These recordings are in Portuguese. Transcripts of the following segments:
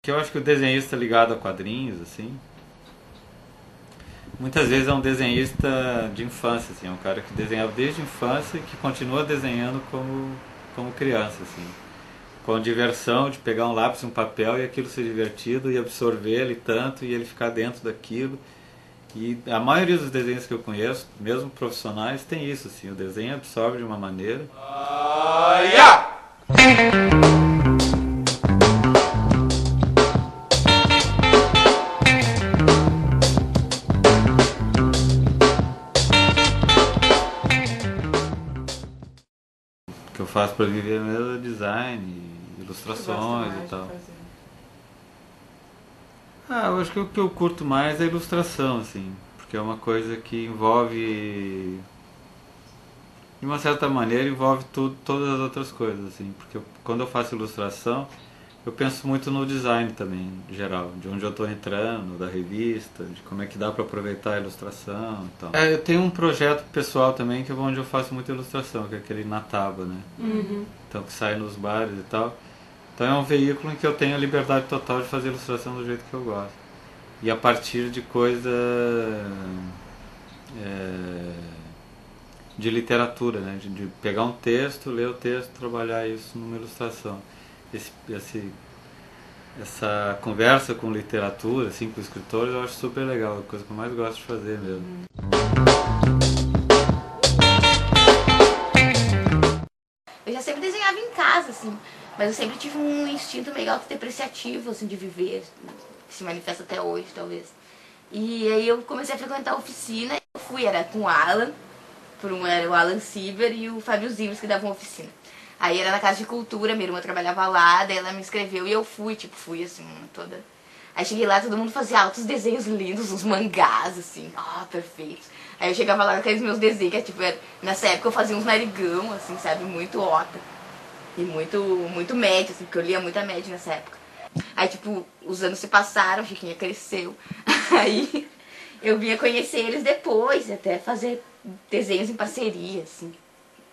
Porque eu acho que o desenhista ligado a quadrinhos, assim, muitas vezes é um desenhista de infância, assim, é um cara que desenhava desde a infância e que continua desenhando como criança, assim, com a diversão de pegar um lápis e um papel e aquilo ser divertido e absorver ele tanto e ele ficar dentro daquilo. E a maioria dos desenhos que eu conheço, mesmo profissionais, tem isso, assim, o desenho absorve de uma maneira. Yeah! O que eu faço para viver mesmo é design, ilustrações e tal. Eu acho que o que eu curto mais é a ilustração, assim, porque é uma coisa que envolve, de uma certa maneira, envolve todas as outras coisas, assim, porque quando eu faço ilustração, eu penso muito no design também, em geral, de onde eu estou entrando, da revista, de como é que dá para aproveitar a ilustração e tal. Eu tenho um projeto pessoal também, que é onde eu faço muita ilustração, que é aquele na tábua, né? Uhum. Então, que sai nos bares e tal. Então é um veículo em que eu tenho a liberdade total de fazer ilustração do jeito que eu gosto. E a partir de coisa de literatura, né? De pegar um texto, ler o texto, trabalhar isso numa ilustração. Essa conversa com literatura, assim, com escritores, eu acho super legal, é a coisa que eu mais gosto de fazer mesmo. Eu já sempre desenhava em casa, assim, mas eu sempre tive um instinto meio autodepreciativo, assim, de viver, que se manifesta até hoje, talvez. E aí eu comecei a frequentar a oficina, era com o Alan, era o Alan Sieber e o Fábio Zimers que davam oficina. Aí era na Casa de Cultura, minha irmã trabalhava lá, daí ela me inscreveu e eu fui assim, toda... Aí cheguei lá, todo mundo fazia altos desenhos lindos, uns mangás, assim, perfeitos. Aí eu chegava lá com aqueles meus desenhos, que nessa época eu fazia uns narigão, assim, sabe, muito ota. E muito médio, assim, porque eu lia muita média nessa época. Aí, tipo, os anos se passaram, a Chiquinha cresceu. Aí eu vinha conhecer eles depois, até fazer desenhos em parceria, assim,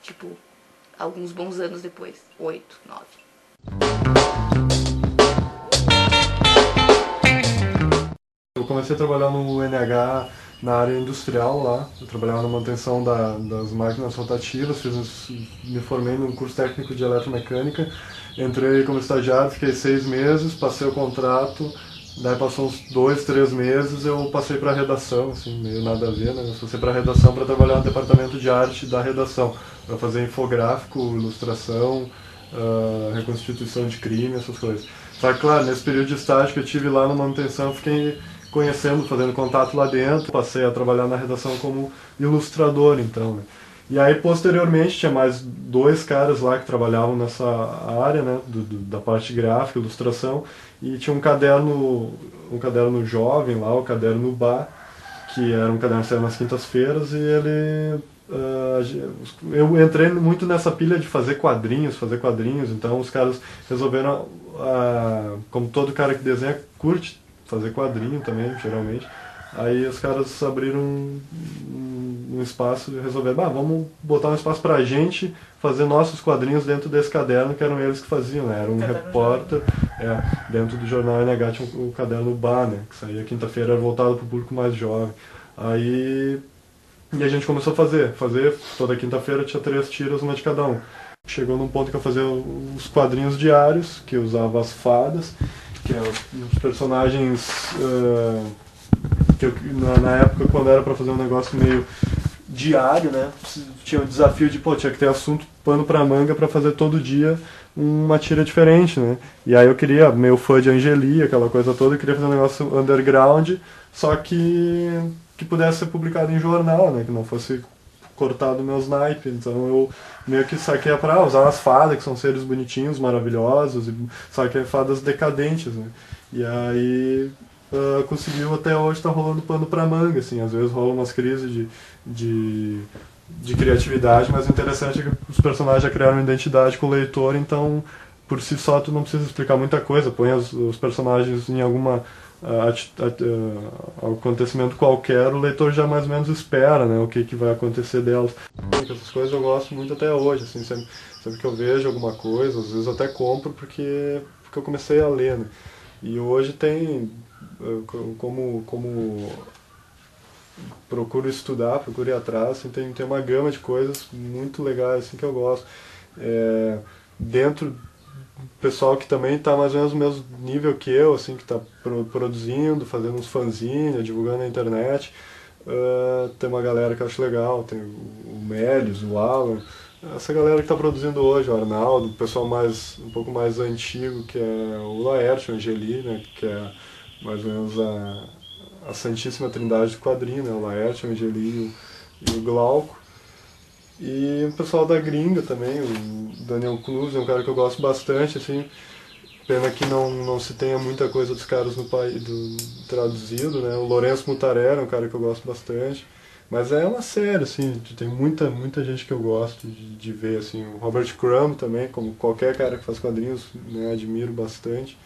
tipo, alguns bons anos depois, 8, 9. Eu comecei a trabalhar no NH na área industrial lá, eu trabalhava na manutenção das máquinas rotativas, me formei num curso técnico de eletromecânica, entrei como estagiário, fiquei 6 meses, passei o contrato, daí passou uns 2, 3 meses, eu passei para a redação, assim, meio nada a ver, né? Eu passei para a redação para trabalhar no departamento de arte da redação, para fazer infográfico, ilustração, reconstituição de crime, essas coisas. Só que, claro, nesse período de estágio que eu tive lá na manutenção, eu fiquei conhecendo, fazendo contato lá dentro, passei a trabalhar na redação como ilustrador, então, né? E aí, posteriormente, tinha mais 2 caras lá que trabalhavam nessa área, né, da parte gráfica, ilustração, e tinha um caderno jovem lá, o caderno Bar, que era um caderno que saía nas quintas-feiras, e ele... eu entrei muito nessa pilha de fazer quadrinhos, então os caras resolveram, como todo cara que desenha curte fazer quadrinho também, geralmente. Aí os caras abriram um espaço e resolveram, vamos botar um espaço pra gente fazer nossos quadrinhos dentro desse caderno, que eram eles que faziam, né? Era um repórter, dentro do jornal NH tinha o caderno Bar, né? Que saía quinta-feira, era voltado pro público mais jovem. Aí... E a gente começou a fazer toda quinta-feira tinha 3 tiras, uma de cada um. Chegou num ponto que eu fazia os quadrinhos diários, que eu usava as fadas, que eram os personagens que eu, na época, quando era para fazer um negócio meio diário, né, tinha o desafio de, tinha que ter assunto, pano pra manga para fazer todo dia uma tira diferente, né. E aí eu queria, meio fã de Angeli, aquela coisa toda, eu queria fazer um negócio underground, só que pudesse ser publicado em jornal, né, que não fosse cortado meus naipes. Então eu meio que saquei para usar as fadas, que são seres bonitinhos, maravilhosos, e saquei fadas decadentes, né. E aí conseguiu até hoje estar rolando pano pra manga, assim, às vezes rolam umas crises de criatividade, mas o interessante é que os personagens já criaram uma identidade com o leitor, então por si só tu não precisa explicar muita coisa, põe os personagens em alguma acontecimento qualquer, o leitor já mais ou menos espera, né, o que vai acontecer delas. Essas coisas eu gosto muito até hoje, assim, sempre que eu vejo alguma coisa, às vezes eu até compro porque eu comecei a ler, né. E hoje tem, como procuro estudar, procuro ir atrás, assim, tem uma gama de coisas muito legais assim, que eu gosto. É, dentro pessoal que também está mais ou menos no mesmo nível que eu, assim, que está produzindo, fazendo uns fanzines, divulgando na internet. Tem uma galera que eu acho legal, tem o Melios, o Alan, essa galera que está produzindo hoje, o Arnaldo, o pessoal um pouco mais antigo, que é o Laerte, o Angeli, né, que é mais ou menos a Santíssima Trindade do quadrinho, né, o Laerte, o Angeli e o Glauco. E o pessoal da gringa também, o Daniel Cruz é um cara que eu gosto bastante, assim, pena que não se tenha muita coisa dos caras no país traduzido, né? O Lourenço Mutarella é um cara que eu gosto bastante. Mas é uma série, assim, tem muita gente que eu gosto de ver, assim. O Robert Crumb também, como qualquer cara que faz quadrinhos, né, admiro bastante.